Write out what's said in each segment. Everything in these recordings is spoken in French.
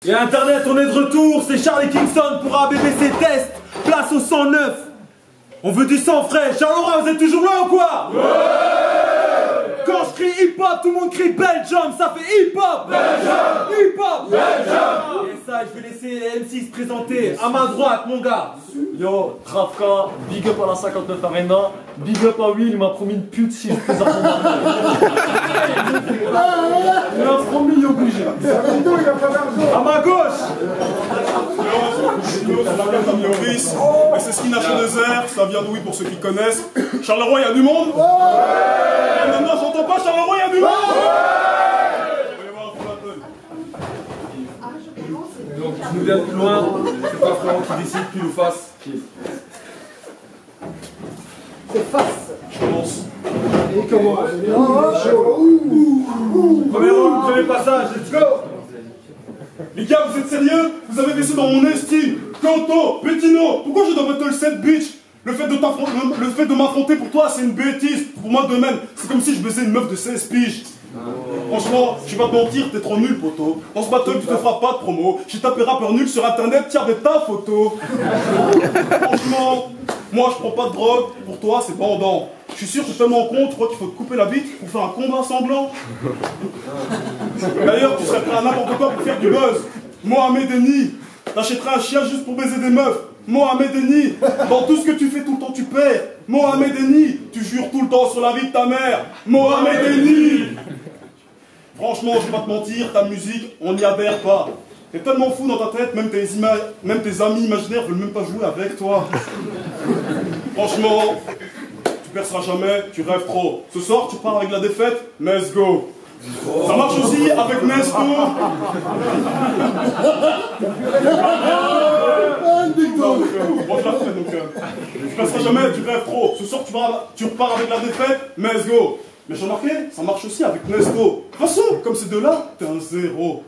Et Internet, on est de retour, c'est Charlie Kingston pour ABBC Test, place au 109. On veut du sang frais. Charleroi, vous êtes toujours là ou quoi? Ouais. Quand je crie hip-hop, tout le monde crie Belgium, ça fait hip-hop. Belgium. Hip-hop. Belgium. Et ça, je vais laisser les MC se présenter. À ma droite, mon gars. Yo, Trafka, big up à la 59 Arena, big up à Will, il m'a promis une pute si je présente mon mari. Il m'a promis, il est obligé. À ma gauche. Yo, c'est la carte d'Amioris, et c'est Skin H2R, ça vient de oui pour ceux qui connaissent. Charleroi, il y a du monde? Ouais. Non, j'entends pas, Charleroi, il y a du monde? Donc, je nous viens de plus loin, c'est pas Frérot qui décide, pile ou face. C'est face. Je commence. Et comment? Premier passage, let's go. Les gars, vous êtes sérieux? Vous avez baissé dans mon estime. Kanto, Bettino, pourquoi je dois battle cette bitch? Le fait de m'affronter pour toi, c'est une bêtise. Pour moi de même, c'est comme si je baisais une meuf de 16 piges. Franchement, je vais pas te mentir, t'es trop nul, poto. Dans ce battle, tu te feras pas de promo. J'ai tapé rappeur nul sur internet, tiens de ta photo. Franchement, moi je prends pas de drogue, pour toi c'est bandant. Je suis sûr que tu es tellement con, tu crois qu'il faut te couper la bite pour faire un combat sanglant. D'ailleurs, tu serais prêt à n'importe quoi pour faire du buzz. Mohamed Eni, t'achèterais un chien juste pour baiser des meufs. Mohamed Eni, dans tout ce que tu fais tout le temps tu perds. Mohamed Eni, tu jures tout le temps sur la vie de ta mère. Mohamed Eni. Franchement, je vais pas te mentir, ta musique, on n'y adhère pas. T'es tellement fou dans ta tête, même tes amis imaginaires veulent même pas jouer avec toi. Franchement, tu perceras jamais, tu rêves trop. Ce soir, tu pars avec la défaite, let's go. Ça marche aussi avec Nesto. Moi je la fais donc. Tu perceras jamais, tu rêves trop. Ce soir, tu repars avec la défaite, let's go. Mais j'ai remarqué, ça marche aussi avec Nesto. De toute façon, comme ces deux-là, t'es un zéro.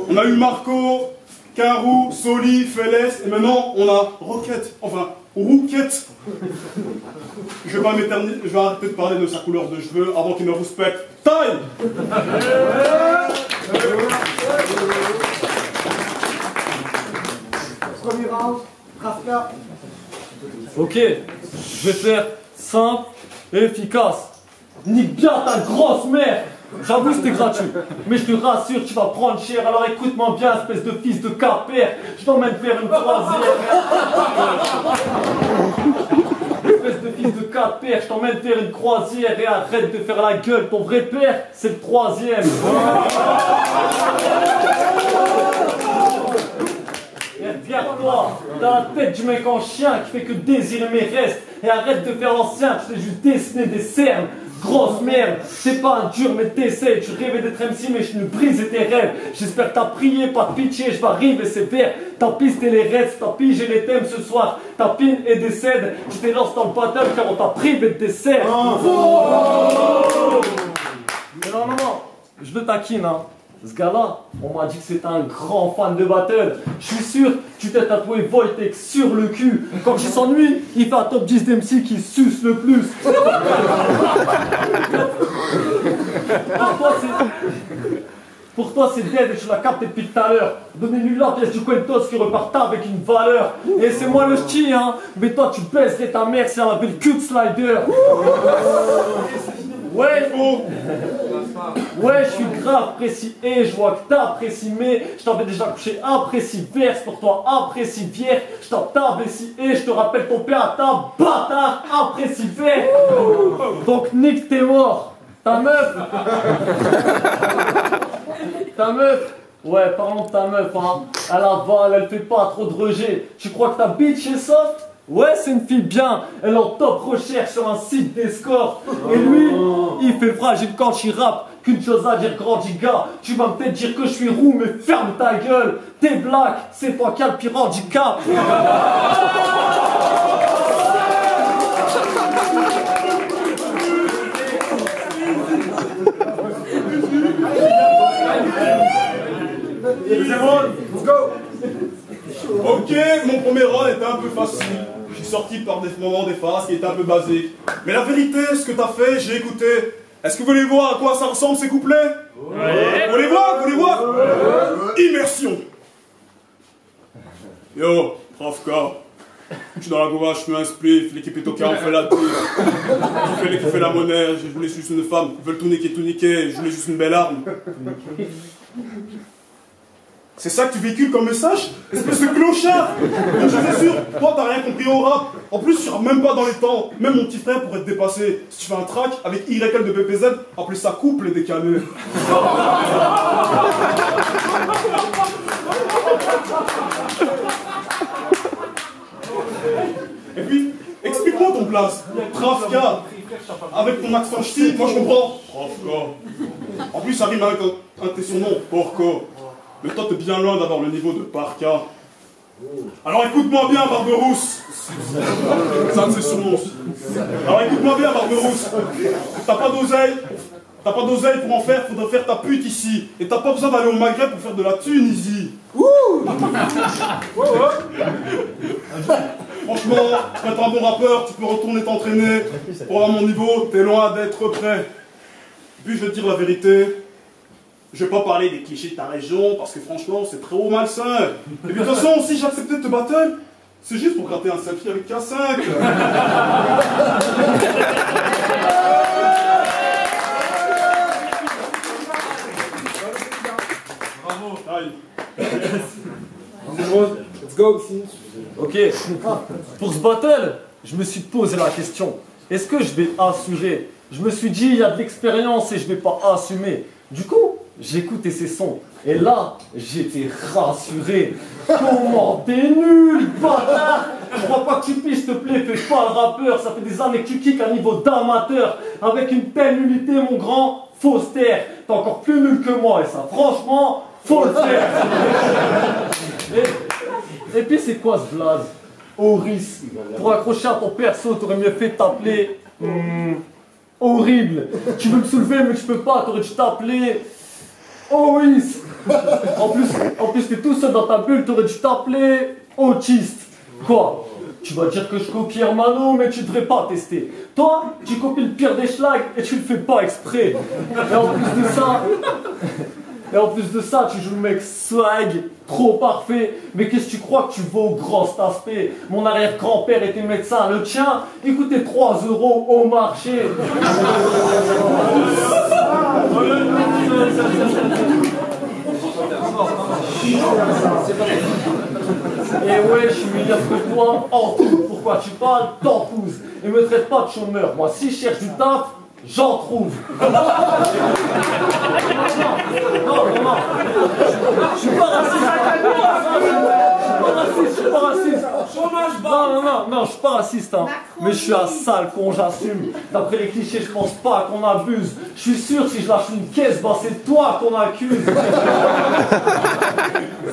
On a eu Marco, Karou, Soli, Feles, et maintenant on a Rocket. Enfin, Rouquette. Je vais pas m'éterniser, je vais arrêter de parler de sa couleur de cheveux avant qu'il me respecte. Taille. Premier round, Trafka. Ok, je vais faire simple et efficace. Nique bien ta grosse mère. J'avoue c'était gratuit, mais je te rassure, tu vas prendre cher, alors écoute-moi bien, espèce de fils de carpère. Je t'emmène faire une croisière. Espèce de fils de carpère, je t'emmène faire une croisière et arrête de faire la gueule, ton vrai père, c'est le troisième. Et regarde-toi, t'as la tête du mec en chien qui fait que désirer mes restes. Et arrête de faire l'ancien, tu t'es juste dessiné des cernes. Grosse merde, c'est pas un dur mais t'essaies. Tu rêvais d'être MC mais je ne brise tes rêves. J'espère que t'as prié, pas de pitié, je vais arriver sévère. T'as pisté les restes, t'as pigé les thèmes ce soir. T'as pin et décède, tu t'es lancé dans le battle car on t'a privé de dessert. Mais non, je le taquine hein. Ce gars-là, on m'a dit que c'était un grand fan de battle. Je suis sûr, tu t'es tatoué Wojtek sur le cul. Quand il s'ennuie, il fait un top 10 d'MC qui suce le plus. Pour toi, c'est dead et tu l'as capté depuis tout à l'heure. Donnez-lui la pièce du Quentos qui reparta avec une valeur. Et c'est moi le ch'ti, hein. Mais toi, tu baisserais ta mère si elle avait le cul de slider. Ouais, ouais, je suis grave précis et je vois que t'apprécies, mais je t'avais déjà couché apprécie verse pour toi, apprécie vière. Je tape ta vessie et je te rappelle ton père à ta bâtard, apprécie vert. Donc nique t'es mort. Ta meuf. Ta meuf. Ouais, parlons de ta meuf, hein. Elle avale, elle fait pas trop de rejet. Tu crois que ta bitch est soft? Ouais, c'est une fille bien, elle est en top recherche sur un site des scores. Et lui, il fait fragile quand il rappe. Qu'une chose à dire, grand giga. Tu vas peut-être dire que je suis roux, mais ferme ta gueule. T'es black, c'est toi qui as le pire handicap. Let's go. Ok, mon premier round était un peu facile. Je suis sorti par des moments des phases qui étaient un peu basiques. Mais la vérité, ce que t'as fait, j'ai écouté. Est-ce que vous voulez voir à quoi ça ressemble ces couplets? Ouais. Vous voulez voir? Vous voulez voir? Immersion. Yo, Rafka. Je suis dans la gouache, je fais un spliff, l'équipe est au cas, on fait la tire. Je fais l'équipe fait la monnaie, je voulais juste une femme. Ils veulent tout niquer, je voulais juste une belle arme. C'est ça que tu véhicules comme message? Espèce de clochard! Donc je t'assure, toi t'as rien compris au rap. En plus, tu seras même pas dans les temps. Même mon petit frère pourrait te dépasser. Si tu fais un track avec YL de BPZ, appelez ça couple et décalé. Et puis, explique-moi ton place. Trafka. Avec ton accent ch'ti, moi je comprends. Trafka. En plus, ça rime avec un de tes surnoms, Porco. Mais toi, t'es bien loin d'avoir le niveau de Parka. Alors écoute-moi bien, Barberousse. C'est un de ses surnoms aussi. Alors écoute-moi bien, Barberousse. T'as pas d'oseille pour en faire, faudrait faire ta pute ici. Et t'as pas besoin d'aller au Maghreb pour faire de la Tunisie. Franchement, pour être un bon rappeur, tu peux retourner t'entraîner. Pour avoir mon niveau, t'es loin d'être prêt. Puis je vais te dire la vérité. Je vais pas parler des clichés de ta région, parce que franchement, c'est trop malsain. Et puis de toute façon, si j'acceptais de te battle, c'est juste pour gratter un selfie avec K5. Bravo. Aïe. Let's go. Ok, pour ce battle, je me suis posé la question, est-ce que je vais assurer? Je me suis dit, il y a de l'expérience et je vais pas assumer. Du coup, j'ai écouté ces sons et là, j'étais rassuré. Comment t'es nul, bâtard! Je crois pas que tu piges, s'il te plaît, fais pas le rappeur. Ça fait des années que tu kicks à niveau d'amateur. Avec une telle nullité, mon grand, faut se taire. T'es encore plus nul que moi et ça, franchement, faut le faire. Et puis c'est quoi ce blaze? Oris. Pour accrocher à ton perso, t'aurais mieux fait t'appeler... horrible. Tu veux me soulever mais tu peux pas, t'aurais dû t'appeler... Oris. En plus t'es tout seul dans ta bulle, t'aurais dû t'appeler... autiste. Quoi? Tu vas dire que je copie Hermano, mais tu devrais pas tester. Toi, tu copies le pire des schlags et tu le fais pas exprès. Et en plus de ça, tu joues le mec swag, trop parfait. Mais qu'est-ce que tu crois que tu vaux au grand cet aspect? Mon arrière-grand-père était médecin, le tien, il coûtait 3 € au marché. Et ouais, je suis meilleur que toi en tout. Pourquoi tu parles? T'en pousses. Et me traite pas de chômeur. Moi, si je cherche du taf, j'en trouve. Non. Je suis pas raciste. Je suis pas raciste. Non, je suis pas raciste. Hein. Mais je suis un sale con, j'assume. D'après les clichés, je pense pas qu'on abuse. Je suis sûr, si je lâche une caisse, bah c'est toi qu'on accuse.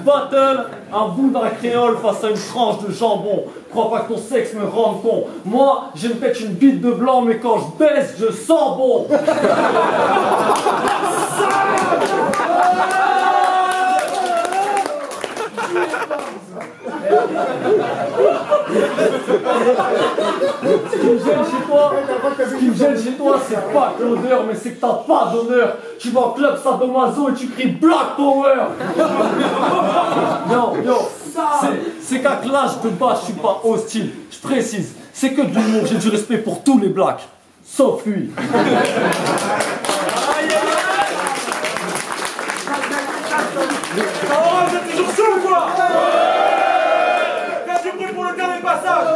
Battle, un bout d'un créole face à une tranche de jambon. Crois pas que ton sexe me rende con. Moi, je me pète une bite de blanc, mais quand je baisse, je sens bon. Ce qui me gêne chez toi, c'est pas que l'odeur, mais c'est que t'as pas d'honneur. Tu vas au club sadomaso et tu cries Black Power. Non, c'est qu'à l'âge de base, je suis pas hostile. Je précise, c'est que de l'humour, j'ai du respect pour tous les blacks, sauf lui. Oh, vous êtes toujours chaud ou quoi? Faites du bruit pour le dernier passage.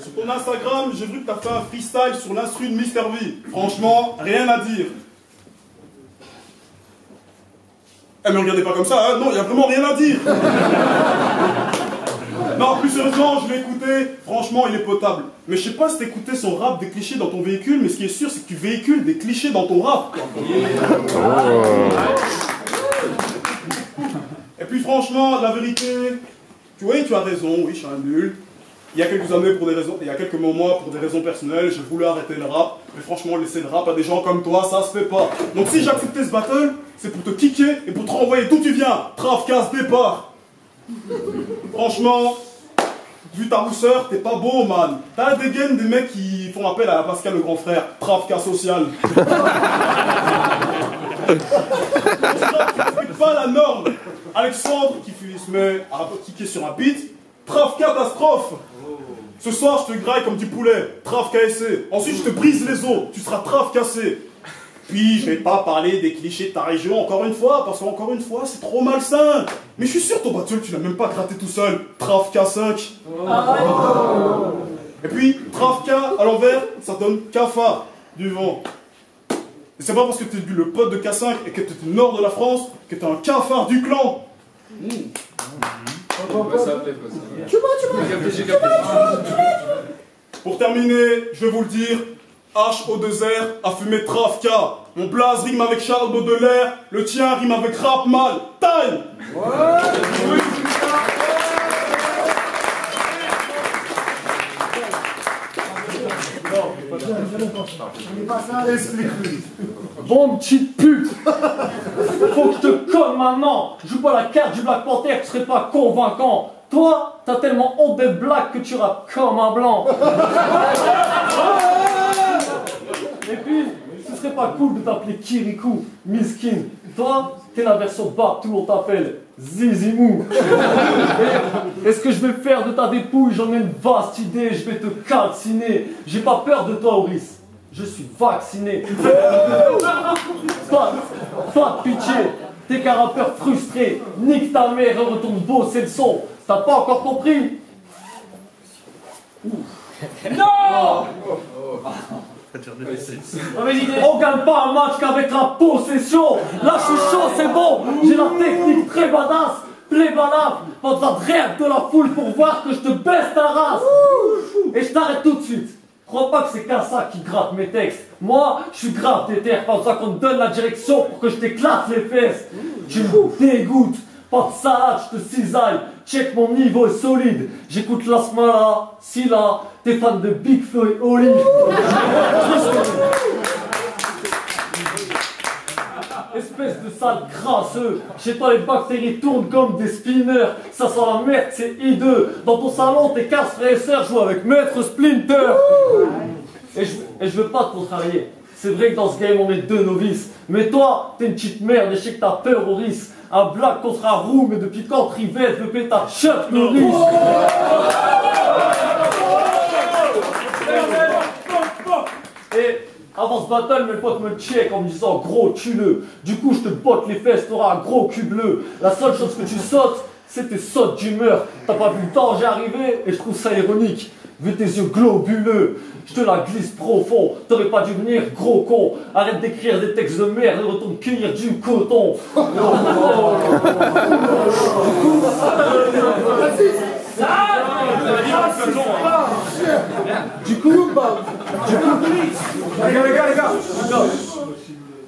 Sur ton Instagram, j'ai vu que t'as fait un freestyle sur l'instru de Mister V. Franchement, rien à dire. Eh mais regardez pas comme ça, hein. Non, y a vraiment rien à dire. Non, plus sérieusement, je l'ai écouté. Franchement, il est potable. Mais je sais pas si t'écoutais son rap des clichés dans ton véhicule, mais ce qui est sûr, c'est que tu véhicules des clichés dans ton rap, quoi. Et puis franchement, la vérité, tu as raison, oui, je suis un nul. Il y a quelques années, il y a quelques mois, pour des raisons personnelles, j'ai voulu arrêter le rap. Mais franchement, laisser le rap à des gens comme toi, ça se fait pas. Donc si j'acceptais ce battle, c'est pour te kicker et pour te renvoyer d'où tu viens. Traf, casse, départ. Franchement, vu ta rousseur, t'es pas beau, man. T'as la dégaine des mecs qui font appel à Pascal le grand frère. Traf, casse social. Tu respectes pas la norme. Alexandre se met à kicker sur un beat. Traf catastrophe. Ce soir, je te graille comme du poulet. Traf KSC. Ensuite, je te brise les os. Tu seras traf cassé. Puis, je vais pas parler des clichés de ta région encore une fois, parce qu'encore une fois, c'est trop malsain. Mais je suis sûr, ton battle, tu l'as même pas gratté tout seul. Traf K5. Et puis, traf K à l'envers, ça donne cafard du vent. Et c'est pas parce que t'es le pote de K5 et que t'es du nord de la France que t'es un cafard du clan. Pour terminer, je vais vous le dire, HO2R a fumé traf K. Mon blaze rime avec Charles Baudelaire, le tien rime avec rap mal. Time. Explique-lui. Bon petite pute. Faut que je te conne maintenant. Joue pas la carte du Black Panther, tu serais pas convaincant. Toi, t'as tellement honte d'être black que tu rappes comme un blanc. Et puis, ce serait pas cool de t'appeler Kirikou, Miskin. Toi, t'es la version Babtou, on t'appelle Zizimou. Et ce que je vais faire de ta dépouille, j'en ai une vaste idée, je vais te calciner. J'ai pas peur de toi, Auris. Je suis vacciné. Pas de pitié. T'es qu'un rappeur frustré. Nique ta mère et retourne bosser le son. T'as pas encore compris? Non! On gagne pas un match qu'avec la possession. Là je suis chaud, c'est bon. J'ai la technique très badass. Play balade, pas besoin de rêve de la foule pour voir que je te baisse ta race. Et je t'arrête tout de suite. Crois pas que c'est qu'à ça qui gratte mes textes. Moi, je suis grave déter, pas besoin qu'on te donne la direction pour que je t'éclate les fesses. Tu me dégoûtes. Pas de salade, je te cisaille. Check, mon niveau est solide. J'écoute Lasmala, Silla, t'es fan de Big Flo et Oli. Espèce de sale crasseux. Chez toi, les bactéries tournent comme des spinners. Ça sent la merde, c'est hideux. Dans ton salon, tes 15 frères et sœurs jouent avec Maître Splinter. Et je veux pas te contrarier. C'est vrai que dans ce game, on est deux novices. Mais toi, t'es une petite merde et je sais que t'as peur au risque. Un black contre un roux, mais depuis quand Rivette veut péter ta Chuck Norris? Et avant ce battle, mes potes me check en me disant gros culeux. Du coup, je te botte les fesses, t'auras un gros cul bleu. La seule chose que tu sautes, c'est tes sautes d'humeur. T'as pas vu le danger arriver et je trouve ça ironique. Vu tes yeux globuleux, je te la glisse profond. T'aurais pas dû venir, gros con. Arrête d'écrire des textes de merde et retourne cueillir du coton.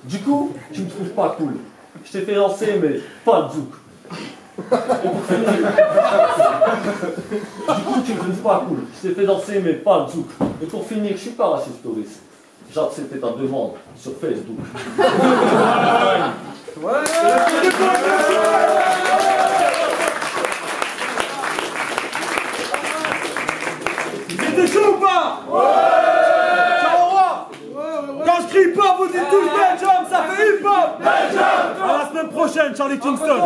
Du coup, tu me trouves pas cool. Je t'ai fait lancer, mais pas de zouk. Du coup, tu me trouves pas cool. Je t'ai fait danser, mais pas de zouk. Et pour finir, je suis pas raciste, Touriste. J'ai accepté ta demande sur Facebook. C'était chaud ou pas? Ciao, au revoir. Quand je crie hip-hop, vous dites tous Belgium, ça fait hip-hop. À la semaine prochaine, Charlie Kingston.